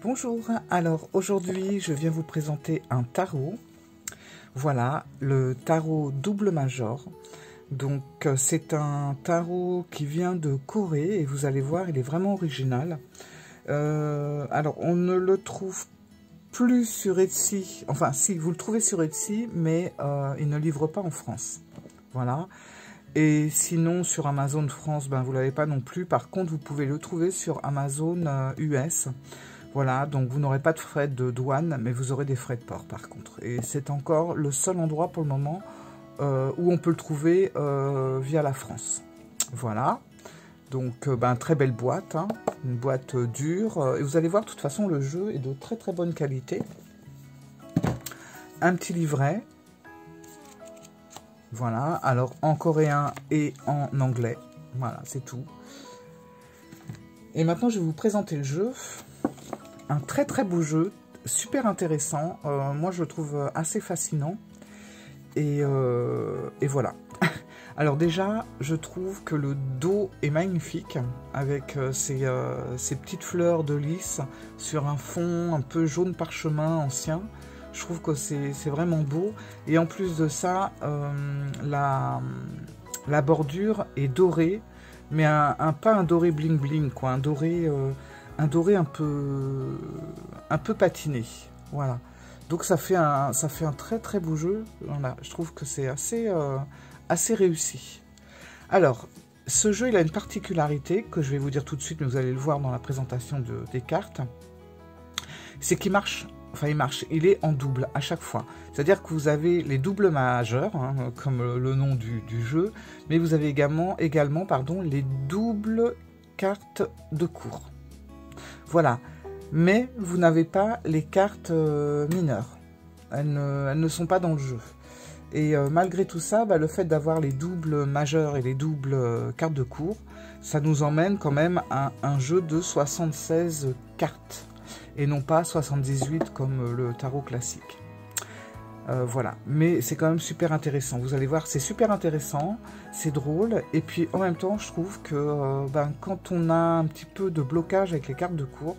Bonjour, alors aujourd'hui je viens vous présenter un tarot. Voilà, le tarot double major. Donc c'est un tarot qui vient de Corée et vous allez voir, il est vraiment original. Alors on ne le trouve plus sur Etsy, enfin si, vous le trouvez sur Etsy, mais il ne livre pas en France. Voilà. Et sinon, sur Amazon France, ben, vous ne l'avez pas non plus. Par contre, vous pouvez le trouver sur Amazon US. Voilà, donc vous n'aurez pas de frais de douane, mais vous aurez des frais de port par contre. Et c'est encore le seul endroit pour le moment où on peut le trouver via la France. Voilà, donc ben, très belle boîte, hein, une boîte dure. Et vous allez voir, de toute façon, le jeu est de très très bonne qualité. Un petit livret. Voilà, alors en coréen et en anglais. Voilà, c'est tout. Et maintenant, je vais vous présenter le jeu. Un très très beau jeu, super intéressant. Moi, je le trouve assez fascinant. Et voilà. Alors déjà, je trouve que le dos est magnifique, avec ces petites fleurs de lys sur un fond un peu jaune parchemin ancien. Je trouve que c'est vraiment beau. Et en plus de ça, la bordure est dorée, mais pas un doré bling bling, quoi. Un doré un peu patiné. Voilà. Donc ça fait un très très beau jeu. Voilà. Je trouve que c'est assez réussi. Alors, ce jeu, il a une particularité que je vais vous dire tout de suite, mais vous allez le voir dans la présentation des cartes. C'est qu'il marche. Enfin, il est en double à chaque fois. C'est-à-dire que vous avez les doubles majeurs, hein, comme le nom du jeu, mais vous avez également les doubles cartes de cours. Voilà. Mais vous n'avez pas les cartes mineures. Elles ne sont pas dans le jeu. Et malgré tout ça, bah, le fait d'avoir les doubles majeurs et les doubles cartes de cours, ça nous emmène quand même à un jeu de 76 cartes. Et non pas 78 comme le tarot classique. Voilà, mais c'est quand même super intéressant. Vous allez voir, c'est super intéressant, c'est drôle, et puis en même temps, je trouve que quand on a un petit peu de blocage avec les cartes de cours,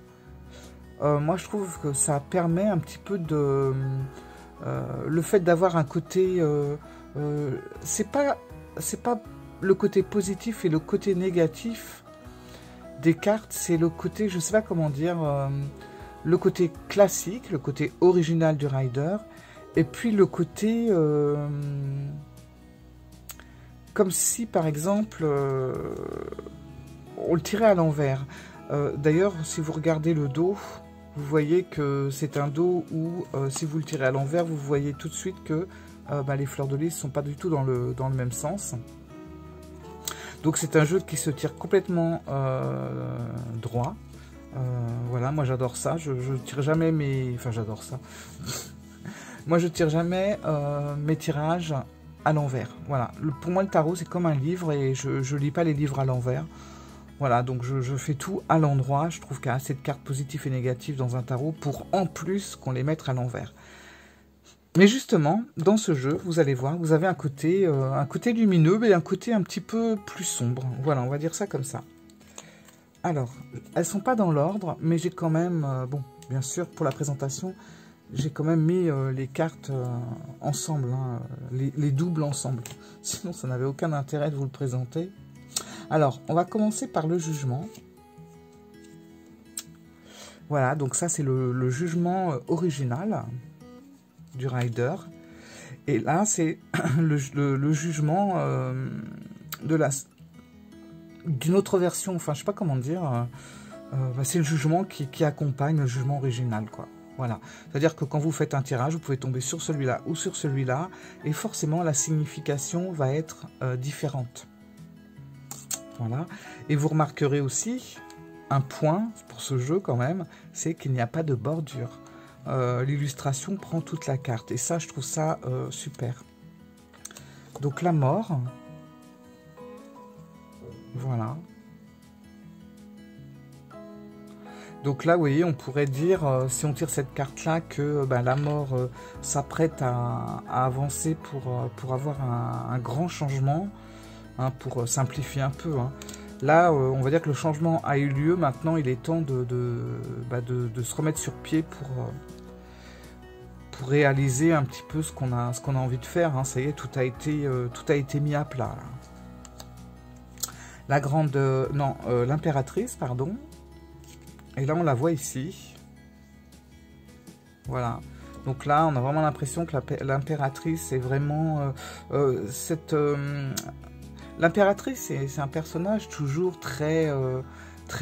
moi je trouve que ça permet un petit peu de... le fait d'avoir un côté... c'est pas le côté positif et le côté négatif des cartes, c'est le côté, je sais pas comment dire... le côté classique, le côté original du rider, et puis le côté comme si par exemple on le tirait à l'envers. D'ailleurs, si vous regardez le dos, vous voyez que c'est un dos où si vous le tirez à l'envers, vous voyez tout de suite que les fleurs de lys ne sont pas du tout dans le même sens. Donc c'est un jeu qui se tire complètement droit. Voilà, moi j'adore ça, je tire jamais mes... Enfin j'adore ça. Moi je tire jamais mes tirages à l'envers. Voilà, pour moi le tarot c'est comme un livre et je lis pas les livres à l'envers. Voilà, donc je fais tout à l'endroit. Je trouve qu'il y a assez de cartes positives et négatives dans un tarot pour en plus qu'on les mette à l'envers. Mais justement, dans ce jeu, vous allez voir, vous avez un côté lumineux et un côté un petit peu plus sombre. Voilà, on va dire ça comme ça. Alors, elles sont pas dans l'ordre, mais j'ai quand même, bon, bien sûr, pour la présentation, j'ai quand même mis les cartes ensemble, hein, les doubles ensemble. Sinon, ça n'avait aucun intérêt de vous le présenter. Alors, on va commencer par le jugement. Voilà, donc ça, c'est le jugement original du rider. Et là, c'est le jugement d'une autre version, enfin je sais pas comment dire, c'est le jugement qui accompagne le jugement original, quoi. Voilà, c'est-à-dire que quand vous faites un tirage, vous pouvez tomber sur celui-là ou sur celui-là, et forcément la signification va être différente. Voilà, et vous remarquerez aussi un point pour ce jeu quand même, c'est qu'il n'y a pas de bordure. L'illustration prend toute la carte, et ça je trouve ça super. Donc la mort. Voilà. Donc là, vous voyez, on pourrait dire, si on tire cette carte-là, que la mort s'apprête à avancer pour avoir un grand changement, hein, pour simplifier un peu. Hein. Là, on va dire que le changement a eu lieu. Maintenant, il est temps de se remettre sur pied pour réaliser un petit peu ce qu'on a envie de faire. Hein. Ça y est, tout a été mis à plat. Là. La grande... non, l'impératrice, pardon. Et là, on la voit ici. Voilà. Donc là, on a vraiment l'impression que l'impératrice est vraiment... l'impératrice, c'est un personnage toujours très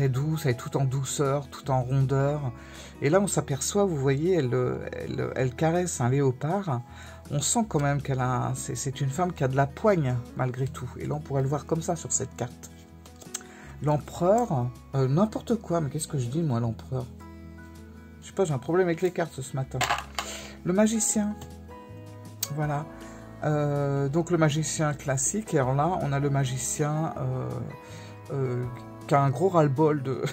douce, elle est tout en douceur, tout en rondeur. Et là, on s'aperçoit, vous voyez, elle caresse un léopard. On sent quand même qu'elle a... C'est une femme qui a de la poigne, malgré tout. Et là, on pourrait le voir comme ça sur cette carte. L'empereur, n'importe quoi, mais qu'est-ce que je dis, moi, l'empereur? Je sais pas, j'ai un problème avec les cartes ce matin. Le magicien, voilà. Donc le magicien classique, et alors là, on a le magicien qui a un gros ras-le-bol de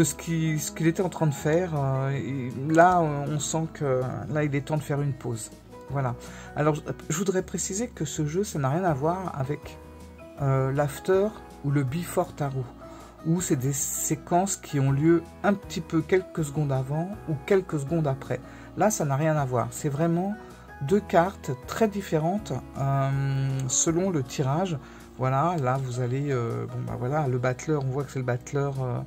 ce qu'il était en train de faire. Et là, on sent que là, il est temps de faire une pause. Voilà. Alors, je voudrais préciser que ce jeu, ça n'a rien à voir avec l'after ou le before tarot, où c'est des séquences qui ont lieu un petit peu quelques secondes avant ou quelques secondes après. Là, ça n'a rien à voir. C'est vraiment deux cartes très différentes selon le tirage. Voilà, là, vous allez... bon, bah voilà, le battleur, on voit que c'est le battleur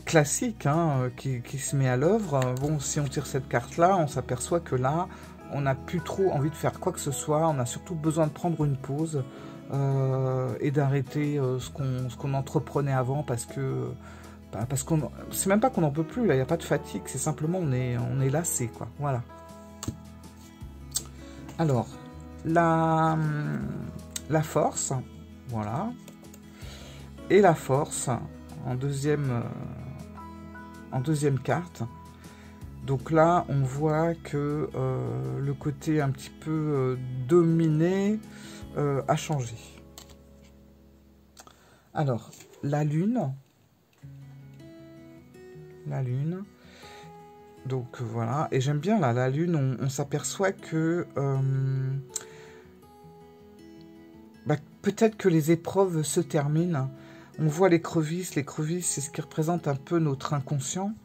classique hein, qui se met à l'œuvre. Bon, si on tire cette carte-là, on s'aperçoit que là, on n'a plus trop envie de faire quoi que ce soit. On a surtout besoin de prendre une pause et d'arrêter ce qu'on entreprenait avant parce que... parce qu'on... C'est même pas qu'on n'en peut plus, là, il n'y a pas de fatigue. C'est simplement, on est lassé, quoi. Voilà. Alors, la force, voilà. Et la force, en deuxième carte. Donc là, on voit que le côté un petit peu dominé a changé. Alors, la lune. La lune. Donc voilà, et j'aime bien là, la lune, on s'aperçoit que peut-être que les épreuves se terminent. On voit l'écrevisse, c'est ce qui représente un peu notre inconscient.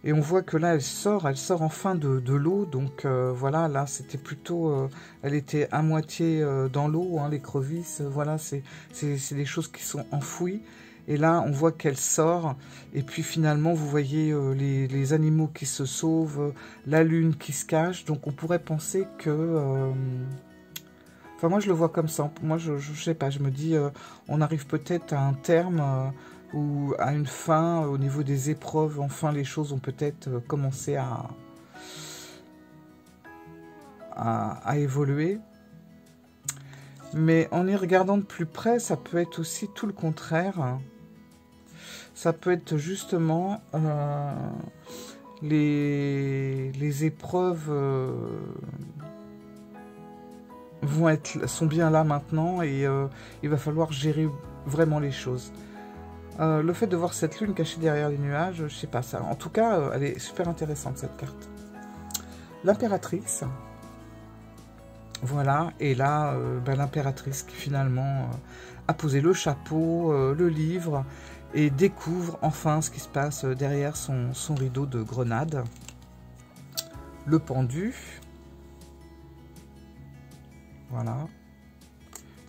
Et on voit que là, elle sort enfin de l'eau. Donc voilà, là, c'était plutôt... elle était à moitié dans l'eau, hein, l'écrevisse. Voilà, c'est des choses qui sont enfouies. Et là, on voit qu'elle sort. Et puis finalement, vous voyez les animaux qui se sauvent, la lune qui se cache. Donc on pourrait penser que... Enfin, moi, je le vois comme ça. Moi, je sais pas, je me dis, on arrive peut-être à un terme ou à une fin au niveau des épreuves. Enfin, les choses ont peut-être commencé à évoluer. Mais en y regardant de plus près, ça peut être aussi tout le contraire. Ça peut être justement les épreuves sont bien là maintenant et il va falloir gérer vraiment les choses. Le fait de voir cette lune cachée derrière les nuages, je sais pas ça. En tout cas, elle est super intéressante cette carte. L'impératrice. Voilà, et là, l'impératrice qui finalement a posé le chapeau, le livre, et découvre enfin ce qui se passe derrière son rideau de grenade. Le pendu. Voilà.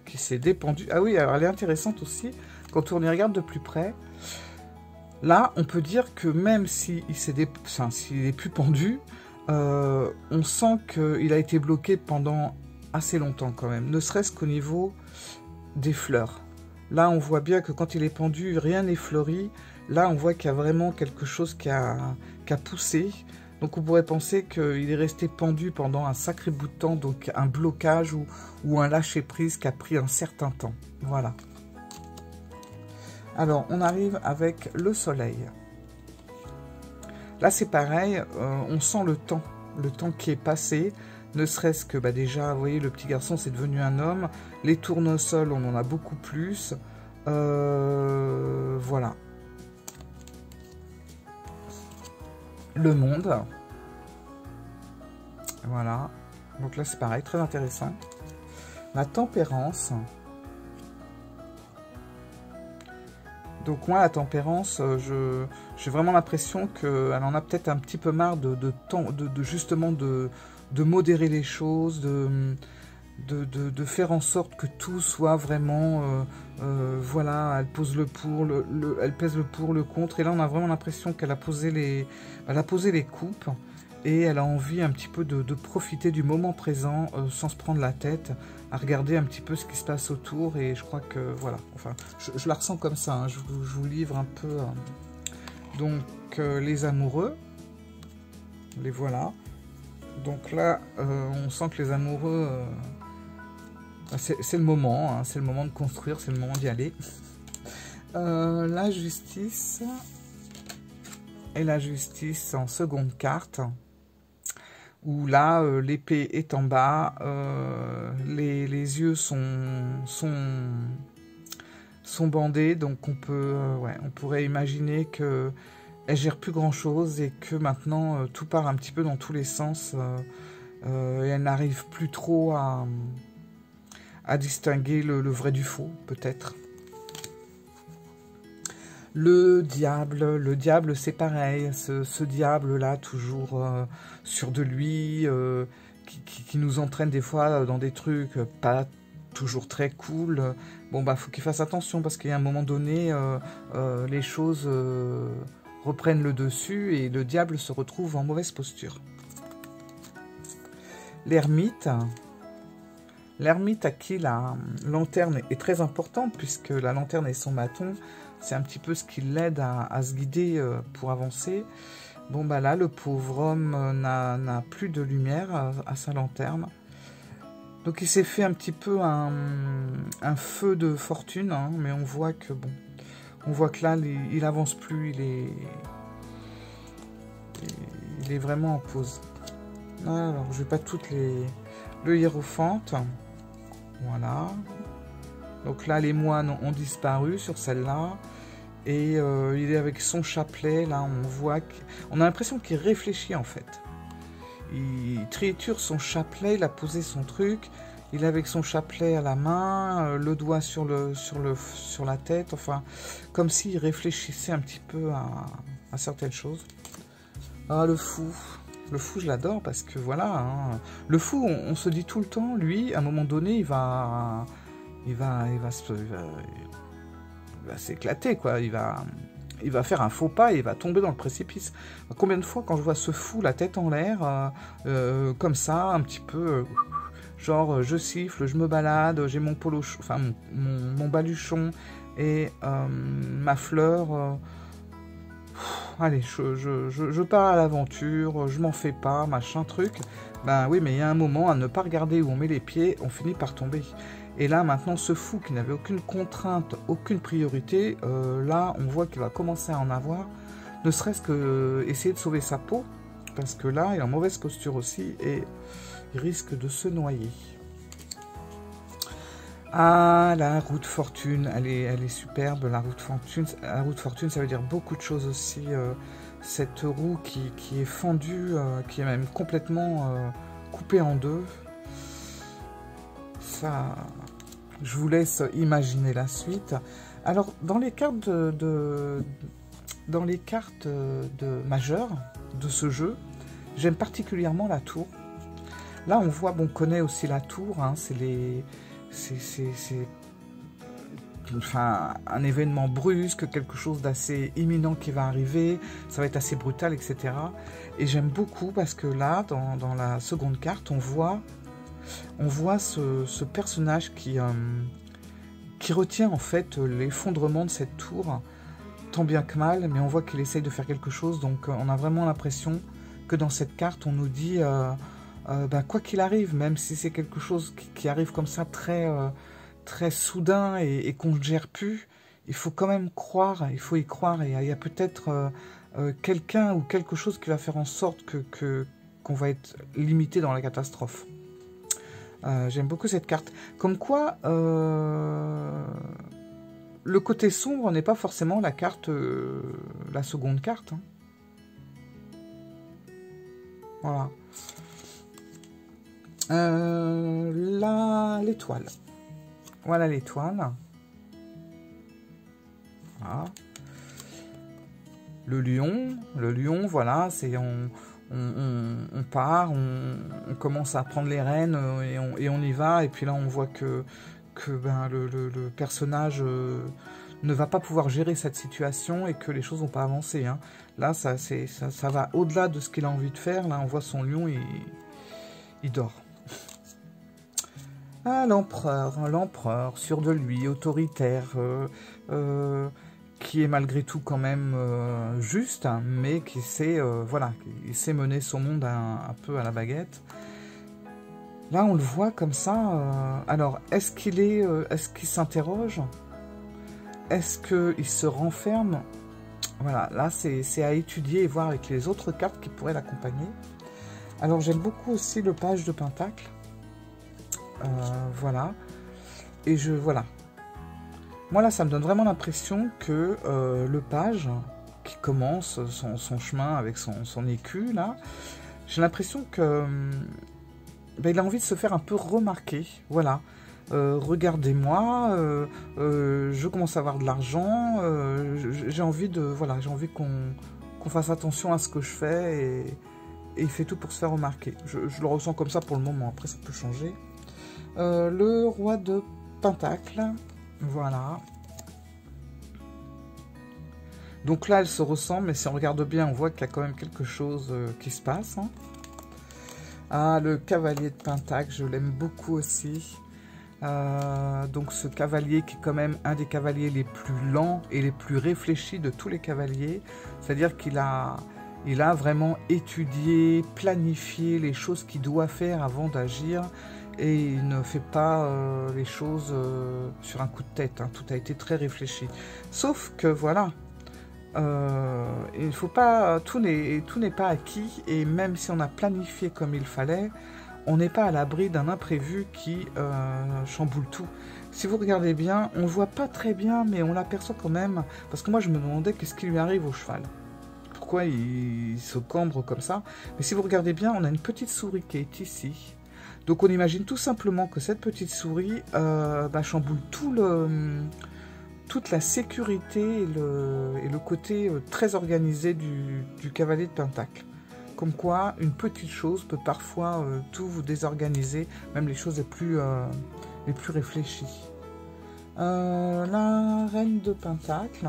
Qui s'est dépendu. Ah oui, alors elle est intéressante aussi, quand on y regarde de plus près. Là, on peut dire que même s'il est plus pendu, on sent qu'il a été bloqué pendant assez longtemps quand même, ne serait-ce qu'au niveau des fleurs. Là, on voit bien que quand il est pendu, rien n'est fleuri. Là, on voit qu'il y a vraiment quelque chose qui a poussé. Donc, on pourrait penser qu'il est resté pendu pendant un sacré bout de temps, donc un blocage ou un lâcher-prise qui a pris un certain temps. Voilà. Alors, on arrive avec le soleil. Là, c'est pareil, on sent le temps qui est passé. Ne serait-ce que, déjà, vous voyez, le petit garçon, c'est devenu un homme. Les tournesols, on en a beaucoup plus. Voilà. Le monde. Voilà. Donc là, c'est pareil, très intéressant. La tempérance. Donc moi, la tempérance, j'ai vraiment l'impression qu'elle en a peut-être un petit peu marre justement de modérer les choses, de faire en sorte que tout soit vraiment, voilà, elle pose le pour, elle pèse le pour, le contre, et là on a vraiment l'impression qu'elle a posé les coupes, et elle a envie un petit peu de profiter du moment présent, sans se prendre la tête, à regarder un petit peu ce qui se passe autour, et je crois que, voilà, enfin, je la ressens comme ça, hein, je vous livre un peu, donc, les amoureux, les voilà, donc là, on sent que les amoureux... c'est le moment, hein, c'est le moment de construire, c'est le moment d'y aller. La justice. Et la justice en seconde carte. Où là, l'épée est en bas. Les yeux sont bandés. Donc on pourrait imaginer qu'elle gère plus grand chose. Et que maintenant, tout part un petit peu dans tous les sens. Et elle n'arrive plus trop à distinguer le vrai du faux, peut-être. Le diable c'est pareil, ce diable-là, toujours sûr de lui, qui nous entraîne des fois dans des trucs pas toujours très cool. Bon, bah, faut qu'il fasse attention, parce qu'il y a un moment donné, les choses reprennent le dessus, et le diable se retrouve en mauvaise posture. L'ermite... L'ermite à qui la lanterne est très importante, puisque la lanterne et son bâton, c'est un petit peu ce qui l'aide à se guider pour avancer. Bon, bah là, le pauvre homme n'a plus de lumière à sa lanterne. Donc il s'est fait un petit peu un feu de fortune, hein, mais on voit que, bon, on voit que là, il avance plus, il est vraiment en pause. Alors, je vais pas toutes le hiérophante. Voilà. Donc là, les moines ont disparu sur celle-là. Et il est avec son chapelet. Là, on a l'impression qu'il réfléchit, en fait. Il triture son chapelet, il a posé son truc. Il est avec son chapelet à la main, le doigt sur la tête. Enfin, comme s'il réfléchissait un petit peu à certaines choses. Ah, le fou. Le fou, je l'adore, parce que voilà, hein, le fou, on se dit tout le temps, lui, à un moment donné, il va s'éclater, quoi. Il va faire un faux pas et il va tomber dans le précipice. Combien de fois, quand je vois ce fou, la tête en l'air, comme ça, un petit peu, genre, je siffle, je me balade, j'ai mon polo, enfin, mon baluchon et ma fleur... allez, je pars à l'aventure, je m'en fais pas, machin truc. Ben oui, mais il y a un moment, à ne pas regarder où on met les pieds, on finit par tomber. Et là, maintenant, ce fou qui n'avait aucune contrainte, aucune priorité, là, on voit qu'il va commencer à en avoir, ne serait-ce que essayer de sauver sa peau, parce que là, il est en mauvaise posture aussi, et il risque de se noyer. Ah, la roue de fortune, elle est superbe, la roue de fortune. La roue de fortune, ça veut dire beaucoup de choses aussi. Cette roue qui est fendue, qui est même complètement coupée en deux. Ça, je vous laisse imaginer la suite. Alors, dans les cartes majeures de ce jeu, j'aime particulièrement la tour. Là, on voit, bon, on connaît aussi la tour, hein, c'est enfin, un événement brusque, quelque chose d'assez imminent qui va arriver, ça va être assez brutal, etc. Et j'aime beaucoup parce que là, dans la seconde carte, on voit ce personnage qui retient en fait l'effondrement de cette tour, tant bien que mal, mais on voit qu'il essaye de faire quelque chose, donc on a vraiment l'impression que dans cette carte, on nous dit, quoi qu'il arrive, même si c'est quelque chose qui arrive comme ça très soudain et qu'on ne gère plus, il faut quand même croire, il faut y croire, et il y a peut-être quelqu'un ou quelque chose qui va faire en sorte qu'on va être limité dans la catastrophe. J'aime beaucoup cette carte. Comme quoi, le côté sombre n'est pas forcément la carte, la seconde carte. Hein. Voilà. L'étoile. Voilà l'étoile. Voilà. Le lion, voilà, c'est on part, on commence à prendre les rênes et on y va. Et puis là, on voit que ben, le personnage ne va pas pouvoir gérer cette situation et que les choses vont pas avancer. Hein. Là, ça va au-delà de ce qu'il a envie de faire. Là, on voit son lion et il dort. Ah, l'empereur, sûr de lui, autoritaire, qui est malgré tout quand même juste, hein, mais qui sait, voilà, il sait mener son monde un peu à la baguette. Là, on le voit comme ça. Alors, est-ce qu'il s'interroge? Est-ce qu'il se renferme? Voilà, là, c'est à étudier et voir avec les autres cartes qui pourraient l'accompagner. Alors, j'aime beaucoup aussi le page de Pentacle. Voilà. Et voilà. Moi, là, ça me donne vraiment l'impression que le page qui commence son chemin avec son écu, là, j'ai l'impression que ben, il a envie de se faire un peu remarquer. Voilà. Regardez-moi, je commence à avoir de l'argent, j'ai envie qu'on fasse attention à ce que je fais et il fait tout pour se faire remarquer. Je le ressens comme ça pour le moment, après ça peut changer. Le roi de Pentacle, voilà. Donc là, elle se ressemble, mais si on regarde bien, on voit qu'il y a quand même quelque chose qui se passe. Hein. Ah, le cavalier de Pentacle, je l'aime beaucoup aussi. Donc ce cavalier qui est quand même un des cavaliers les plus lents et les plus réfléchis de tous les cavaliers. C'est-à-dire qu'il a vraiment étudié, planifié les choses qu'il doit faire avant d'agir. Et il ne fait pas les choses sur un coup de tête. Hein. Tout a été très réfléchi. Sauf que voilà, il faut pas, tout n'est pas acquis. Et même si on a planifié comme il fallait, on n'est pas à l'abri d'un imprévu qui chamboule tout. Si vous regardez bien, on ne voit pas très bien, mais on l'aperçoit quand même. Parce que moi, je me demandais qu'est-ce qui lui arrive au cheval. Pourquoi il se cambre comme ça. Mais si vous regardez bien, on a une petite souris qui est ici. Donc on imagine tout simplement que cette petite souris chamboule toute la sécurité et le côté très organisé du cavalier de Pentacle. Comme quoi, une petite chose peut parfois tout vous désorganiser, même les choses les plus réfléchies. La reine de Pentacle.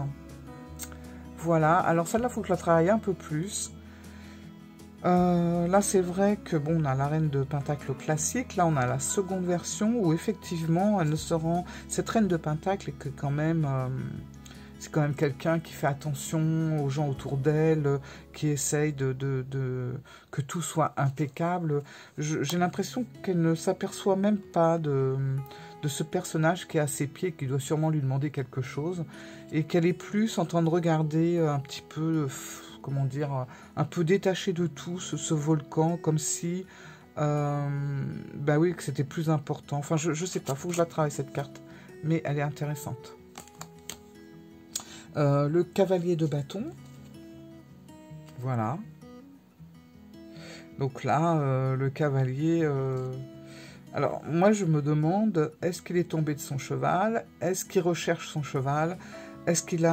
Voilà, alors celle-là, il faut que je la travaille un peu plus. Là, c'est vrai que bon, on a la reine de Pentacle classique. Là, on a la seconde version où effectivement, elle ne se rend. Cette reine de Pentacle est que quand même, c'est quand même quelqu'un qui fait attention aux gens autour d'elle, qui essaye que tout soit impeccable. J'ai l'impression qu'elle ne s'aperçoit même pas de ce personnage qui est à ses pieds, qui doit sûrement lui demander quelque chose, et qu'elle est plus en train de regarder un petit peu. Comment dire, un peu détaché de tout, ce volcan, comme si, bah oui, que c'était plus important. Enfin, je sais pas, faut que je la travaille cette carte, mais elle est intéressante. Le cavalier de bâton, voilà. Donc là, le cavalier... Alors, moi, je me demande, est-ce qu'il est tombé de son cheval? Est-ce qu'il recherche son cheval? Est-ce qu'il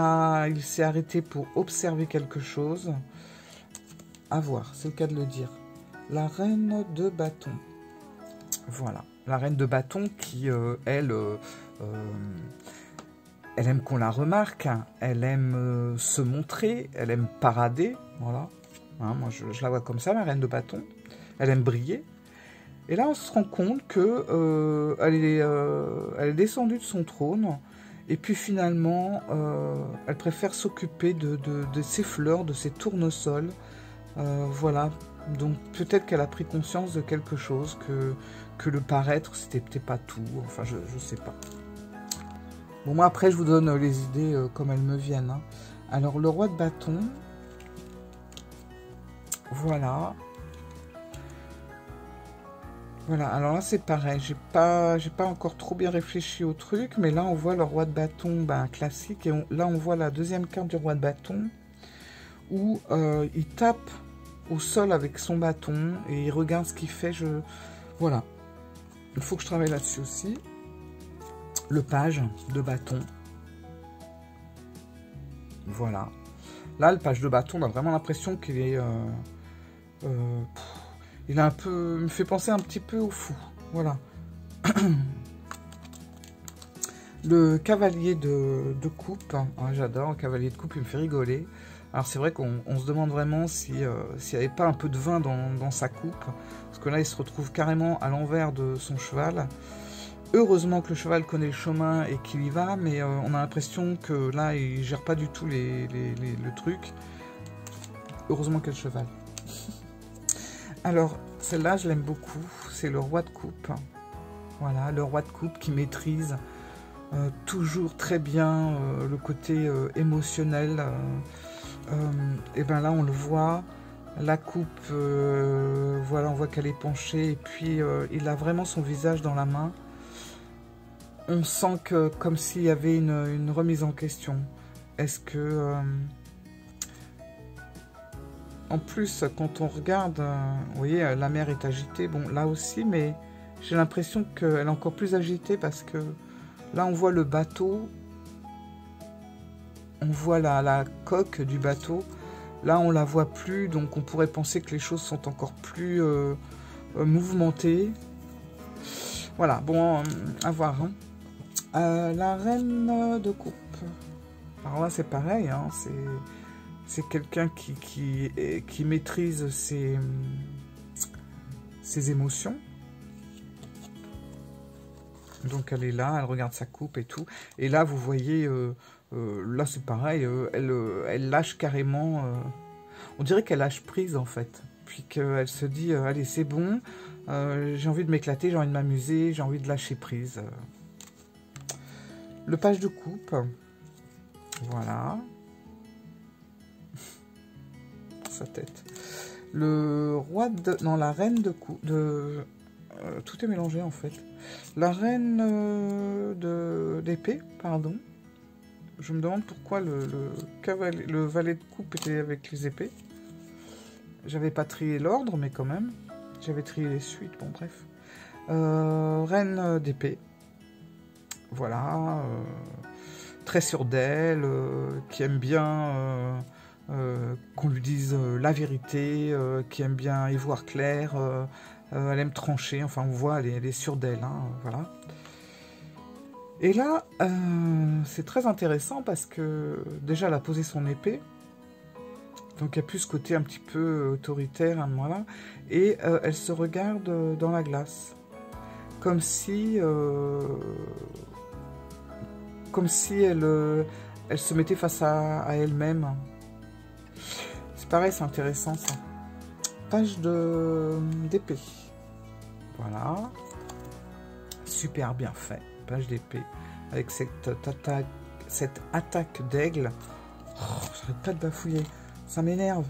s'est arrêté pour observer quelque chose? À voir, c'est le cas de le dire. La reine de bâton. Voilà. La reine de bâton qui, elle aime qu'on la remarque. Elle aime se montrer. Elle aime parader. Voilà. Hein, moi, je la vois comme ça, la reine de bâton. Elle aime briller. Et là, on se rend compte que elle est descendue de son trône. Et puis finalement, elle préfère s'occuper de ses fleurs, de ses tournesols. Voilà. Donc peut-être qu'elle a pris conscience de quelque chose, que le paraître, c'était peut-être pas tout. Enfin, je sais pas. Bon, moi après, je vous donne les idées comme elles me viennent. Hein. Alors, le roi de bâton. Voilà. Voilà, alors là c'est pareil, j'ai pas encore trop bien réfléchi au truc, mais là on voit le roi de bâton classique, et là on voit la deuxième carte du roi de bâton, où il tape au sol avec son bâton, et il regarde ce qu'il fait, voilà. Il faut que je travaille là-dessus aussi. Le page de bâton. Voilà. Là, le page de bâton, on a vraiment l'impression qu'il est... il a un peu... Il me fait penser un petit peu au fou. Voilà. Le cavalier de coupe. Hein, j'adore, le cavalier de coupe, il me fait rigoler. Alors c'est vrai qu'on se demande vraiment s'il n'y avait pas un peu de vin dans sa coupe. Parce que là, il se retrouve carrément à l'envers de son cheval. Heureusement que le cheval connaît le chemin et qu'il y va, mais on a l'impression que là, il gère pas du tout le truc. Heureusement qu'il y a le cheval. Alors, celle-là, je l'aime beaucoup. C'est le roi de coupe. Voilà, le roi de coupe qui maîtrise toujours très bien le côté émotionnel. Et bien là, on le voit. La coupe, voilà, on voit qu'elle est penchée. Et puis, il a vraiment son visage dans la main. On sent que comme s'il y avait une remise en question. Est-ce que... en plus, quand on regarde, vous voyez, la mer est agitée. Bon, là aussi, mais j'ai l'impression qu'elle est encore plus agitée parce que là, on voit le bateau. On voit la coque du bateau. Là, on la voit plus, donc on pourrait penser que les choses sont encore plus mouvementées. Voilà, bon, à voir. Hein. La reine de coupe. Alors là, c'est pareil, hein, c'est quelqu'un qui maîtrise ses émotions. Donc elle est là, elle regarde sa coupe et tout. Et là, vous voyez, là c'est pareil, elle lâche carrément. On dirait qu'elle lâche prise en fait. Puis qu'elle se dit, allez c'est bon, j'ai envie de m'éclater, j'ai envie de m'amuser, j'ai envie de lâcher prise. Le page de coupe. Voilà. Sa tête. Le roi de... Non, la reine de coupe. Tout est mélangé en fait. La reine d'épée, pardon. Je me demande pourquoi le valet de coupe était avec les épées. J'avais pas trié l'ordre, mais quand même. J'avais trié les suites, bon bref. Reine d'épée. Voilà. Très sûre d'elle, qui aime bien qu'on lui dise la vérité, qui aime bien y voir clair. Elle aime trancher, enfin on voit, elle est sûre d'elle, hein, voilà. Et là, c'est très intéressant parce que déjà elle a posé son épée, donc il y a plus ce côté un petit peu autoritaire, hein, voilà, et elle se regarde dans la glace, comme si elle se mettait face à elle-même. C'est pareil, c'est intéressant ça. Page d'épée. Voilà. Super bien fait. Page d'épée. Avec cette attaque d'aigle. Oh, j'arrête pas de bafouiller. Ça m'énerve.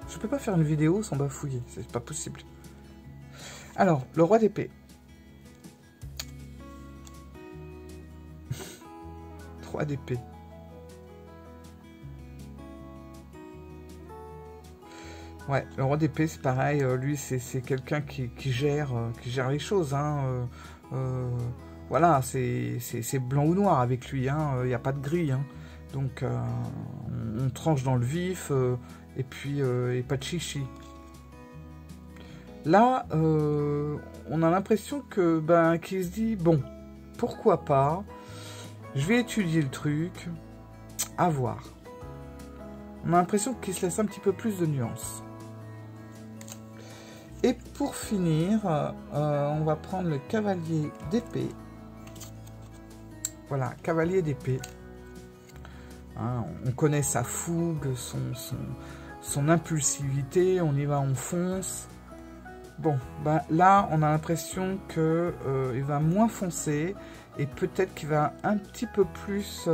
Je peux pas faire une vidéo sans bafouiller. C'est pas possible. Alors, le roi d'épée. Roi d'épée. Ouais, le roi d'épée, c'est pareil. Lui, c'est quelqu'un qui gère les choses. Hein. Voilà, c'est blanc ou noir avec lui. Il n'y a pas de gris. Hein. Donc, on tranche dans le vif. Et puis, et pas de chichi. Là, on a l'impression que qu'il se dit, bon, pourquoi pas. Je vais étudier le truc. À voir. On a l'impression qu'il se laisse un petit peu plus de nuances. Et pour finir, on va prendre le cavalier d'épée. Voilà, cavalier d'épée. Hein, on connaît sa fougue, son impulsivité. On y va, on fonce. Bon, là, on a l'impression que il va moins foncer. Et peut-être qu'il va un petit peu plus...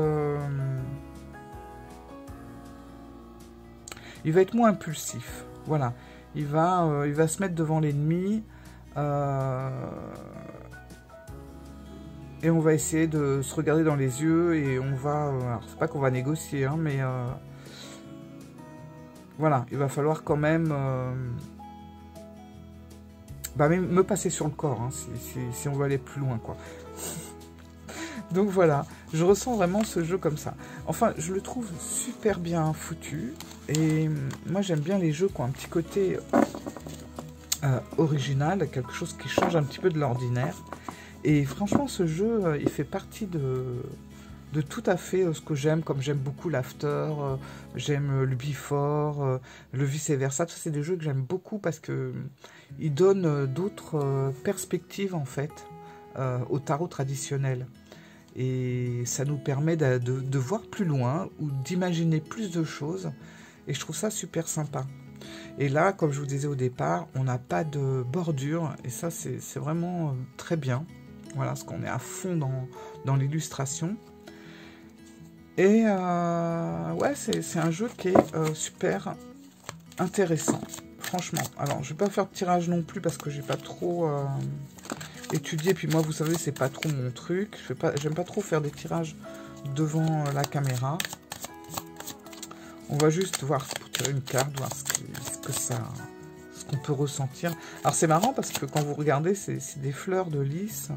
il va être moins impulsif. Voilà. Il va se mettre devant l'ennemi. Et on va essayer de se regarder dans les yeux. Et on va... alors, c'est pas qu'on va négocier, hein, mais... voilà. Il va falloir quand même... me passer sur le corps, hein, si on veut aller plus loin, quoi. Donc voilà, je ressens vraiment ce jeu comme ça. Enfin, je le trouve super bien foutu. Et moi, j'aime bien les jeux qui ont un petit côté original, quelque chose qui change un petit peu de l'ordinaire. Et franchement, ce jeu, il fait partie de tout à fait ce que j'aime, comme j'aime beaucoup l'After, j'aime le Before, le vice-versa. C'est des jeux que j'aime beaucoup parce que ils donnent d'autres perspectives, en fait, au tarot traditionnel. Et ça nous permet de voir plus loin ou d'imaginer plus de choses. Et je trouve ça super sympa. Et là, comme je vous disais au départ, on n'a pas de bordure. Et ça, c'est vraiment très bien. Voilà, parce qu'on est à fond dans l'illustration. Et ouais, c'est un jeu qui est super intéressant. Franchement. Alors, je ne vais pas faire de tirage non plus parce que j'ai pas trop... étudier, puis moi vous savez c'est pas trop mon truc, j'aime pas trop faire des tirages devant la caméra. On va juste voir pour tirer une carte, voir ce qu'on peut ressentir. Alors c'est marrant parce que quand vous regardez c'est des fleurs de lys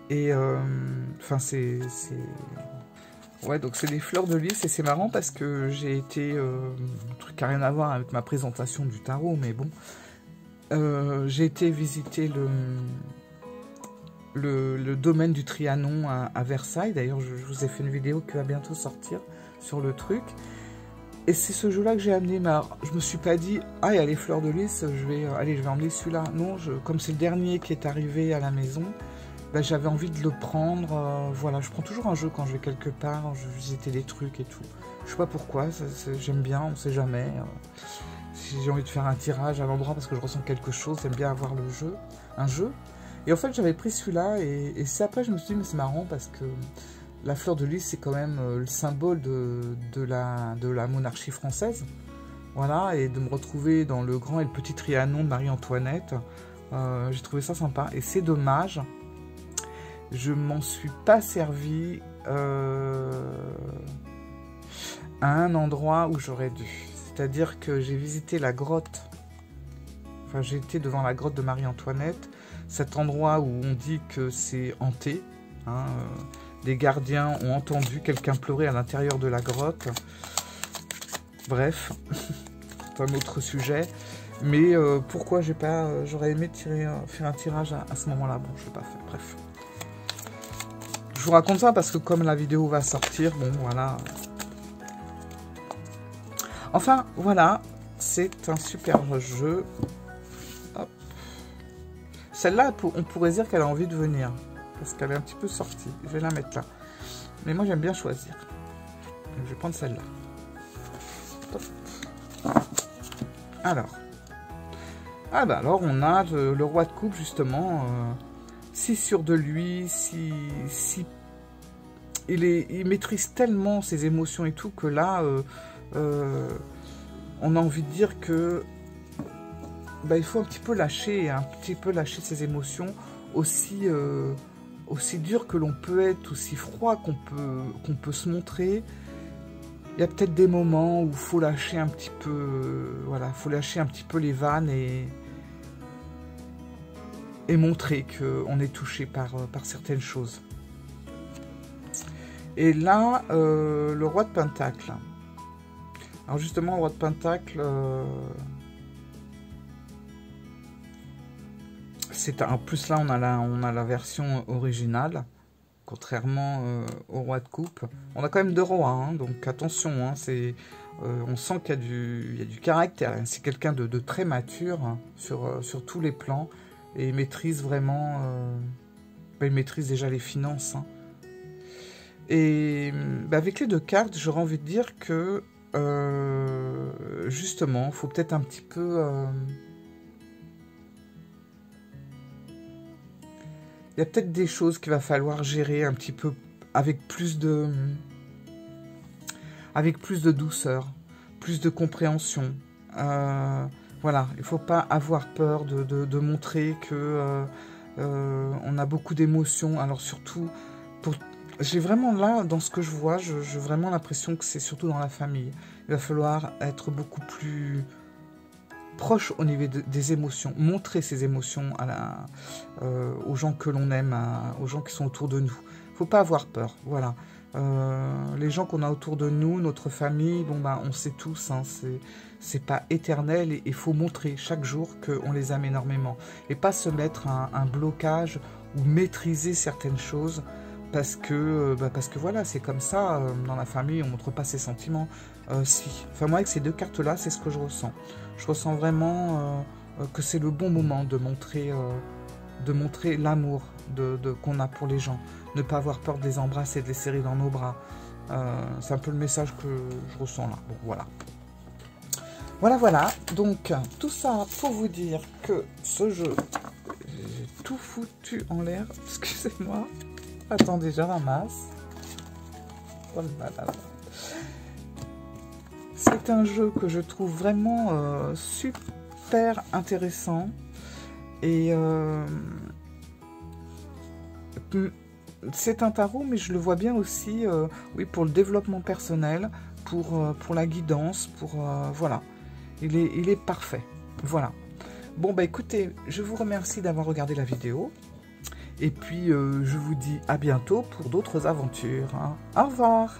et enfin ouais, donc c'est des fleurs de lys et c'est marrant parce que j'ai été un truc qui n'a rien à voir avec ma présentation du tarot, mais bon, j'ai été visiter le domaine du Trianon à Versailles. D'ailleurs, je vous ai fait une vidéo qui va bientôt sortir sur le truc. Et c'est ce jeu-là que j'ai amené. Mais alors, je me suis pas dit, ah, il y a les fleurs de lys, je vais emmener celui-là. Non, comme c'est le dernier qui est arrivé à la maison, ben, j'avais envie de le prendre. Voilà, je prends toujours un jeu quand je vais quelque part, je visite des trucs et tout. Je sais pas pourquoi, j'aime bien, on sait jamais. Si j'ai envie de faire un tirage à l'endroit parce que je ressens quelque chose, j'aime bien avoir un jeu. Et en fait, j'avais pris celui-là, et c'est après, je me suis dit, mais c'est marrant, parce que la fleur de lys, c'est quand même le symbole de la monarchie française. Voilà, et de me retrouver dans le grand et le petit Trianon de Marie-Antoinette, j'ai trouvé ça sympa. Et c'est dommage, je m'en suis pas servi à un endroit où j'aurais dû. C'est-à-dire que j'ai visité la grotte, enfin, j'ai été devant la grotte de Marie-Antoinette, cet endroit où on dit que c'est hanté. Hein, les gardiens ont entendu quelqu'un pleurer à l'intérieur de la grotte. Bref, c'est un autre sujet. Mais pourquoi j'aurais aimé faire un tirage à ce moment-là. Bon, je ne l'ai pas fait, bref. Je vous raconte ça parce que comme la vidéo va sortir, bon, voilà. Enfin, voilà, c'est un super jeu. Celle-là, on pourrait dire qu'elle a envie de venir. Parce qu'elle est un petit peu sortie. Je vais la mettre là. Mais moi, j'aime bien choisir. Donc, je vais prendre celle-là. Alors. Ah bah alors, on a le roi de coupe, justement. Si sûr de lui, si il maîtrise tellement ses émotions et tout, que là, on a envie de dire que bah, il faut un petit peu lâcher ses émotions, aussi dur que l'on peut être, aussi froid qu'on peut se montrer. Il y a peut-être des moments où il faut lâcher un petit peu, voilà, faut lâcher un petit peu les vannes et montrer qu'on est touché par certaines choses. Et là, le roi de Pentacle. Alors justement, le roi de Pentacle, en plus là, on a la version originale, contrairement au roi de coupe. On a quand même deux rois, hein, donc attention, hein, on sent qu'il y a du caractère. Hein, c'est quelqu'un de très mature, hein, sur tous les plans, et il maîtrise vraiment, il maîtrise déjà les finances. Hein. Et avec les deux cartes, j'aurais envie de dire que justement, il faut peut-être un petit peu... il y a peut-être des choses qu'il va falloir gérer un petit peu avec plus de douceur, plus de compréhension. Voilà, il ne faut pas avoir peur de montrer que on a beaucoup d'émotions. Alors surtout, j'ai vraiment là, dans ce que je vois, j'ai vraiment l'impression que c'est surtout dans la famille. Il va falloir être beaucoup plus proche au niveau des émotions, montrer ses émotions aux gens que l'on aime, aux gens qui sont autour de nous. Il Faut pas avoir peur, voilà. Les gens qu'on a autour de nous, notre famille, bon ben on sait tous, hein, c'est pas éternel et il faut montrer chaque jour qu'on les aime énormément. Et pas se mettre un blocage ou maîtriser certaines choses parce que voilà, c'est comme ça, dans la famille on montre pas ses sentiments. Si. Enfin moi avec ces deux cartes là, c'est ce que je ressens. Je ressens vraiment que c'est le bon moment de montrer l'amour qu'on a pour les gens. Ne pas avoir peur de les embrasser et de les serrer dans nos bras. C'est un peu le message que je ressens là. Bon, voilà. Voilà. Donc, tout ça pour vous dire que ce jeu, j'ai tout foutu en l'air. Excusez-moi. Attendez, je ramasse. Oh là là. C'est un jeu que je trouve vraiment super intéressant. Et c'est un tarot, mais je le vois bien aussi, oui, pour le développement personnel, pour la guidance, voilà. Il est parfait. Voilà. Bon, bah écoutez, je vous remercie d'avoir regardé la vidéo. Et puis, je vous dis à bientôt pour d'autres aventures, hein. Au revoir.